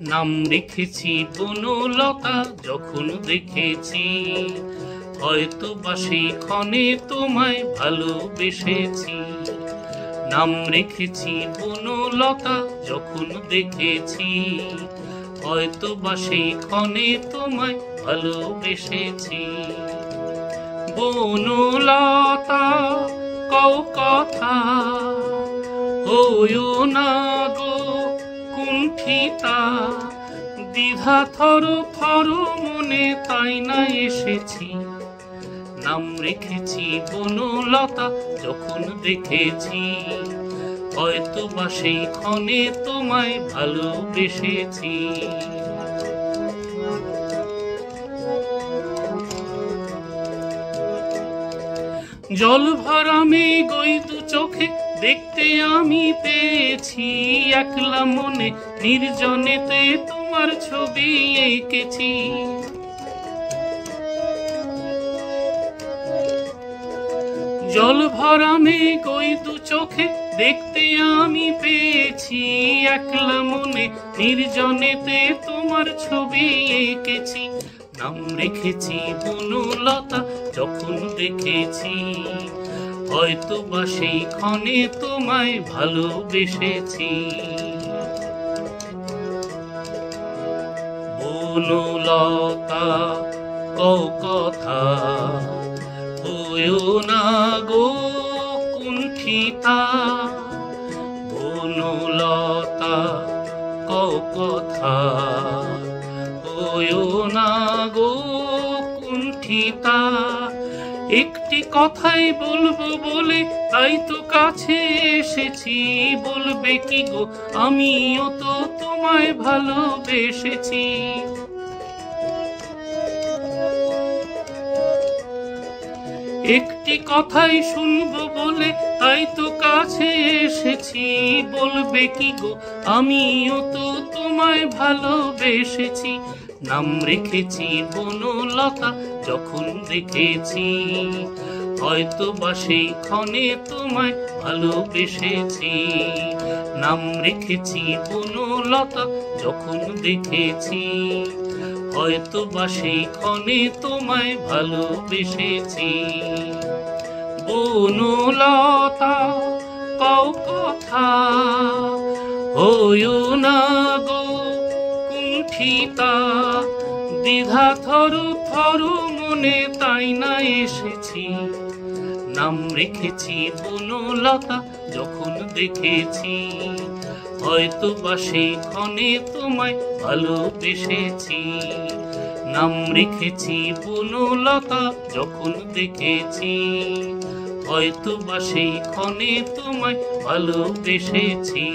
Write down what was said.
নাম রেখেছি বনলতা যখন দেখেছি, হয়তো বা সেই ক্ষণে তোমায় ভালোবেসেছি। নাম রেখেছি বনলতা যখন দেখেছি, হয়তো বা সেই ক্ষণে তোমায় ভালোবেসেছি। বনলতা কও কথা, হইও না গো কুণ্ঠিতা, দ্বিধা থর থর মনে তাই না এসেছি। নাম রেখেছি বনলতা যখন দেখেছি, হয়তো বা সেই ক্ষণে তোমায় ভালোবেসেছি। জল ভরা মেঘ ওই দু চোখে দেখতে আমি পেয়েছি, একলা মনে নির্জনেতে তোমার ছবি এঁকেছি। জল ভরা মেঘ ওই দু চোখে দেখতে আমি পেয়েছি, একলা মনে নির্জনেতে তোমার ছবি এঁকেছি। নাম রেখেছি বনলতা যখন দেখেছি, হয়তো বা সেই ক্ষণে তোমায় ভালোবেসেছি। বনলতা কও কথা, হইও না গো কুণ্ঠিতা, বনলতা কও কথা, হইও না গো কুণ্ঠিতা। একটি কথাই বলবো বলে তাই তো কাছে এসেছি, বলবে কি গো আমিও তো তোমায় ভালোবেসেছি। একটি কথাই শুনবো বলে তাই তো কাছে এসেছি, বলবে কি গো আমিও তো তোমায় ভালোবেসেছি। নাম রেখেছি বনলতা যখন দেখেছি, হয়তো বা সেই ক্ষণে তোমায় ভালোবেসেছি। নাম রেখেছি বনলতা যখন দেখেছি, হয়তো বা সেই ক্ষণে তোমায় ভালোবেসেছি। বনলতা কও কথা, হইও না গো কুণ্ঠিতা, দ্বিধা থর থর মনে তাই না এসেছি। নাম রেখেছি বনলতা যখন দেখেছি, হয়তো বা সেই ক্ষণে তোমায় ভালোবেসেছি। নাম রেখেছি বনলতা যখন দেখেছি, হয়তো বা সেই ক্ষণে তোমায় ভালোবেসেছি।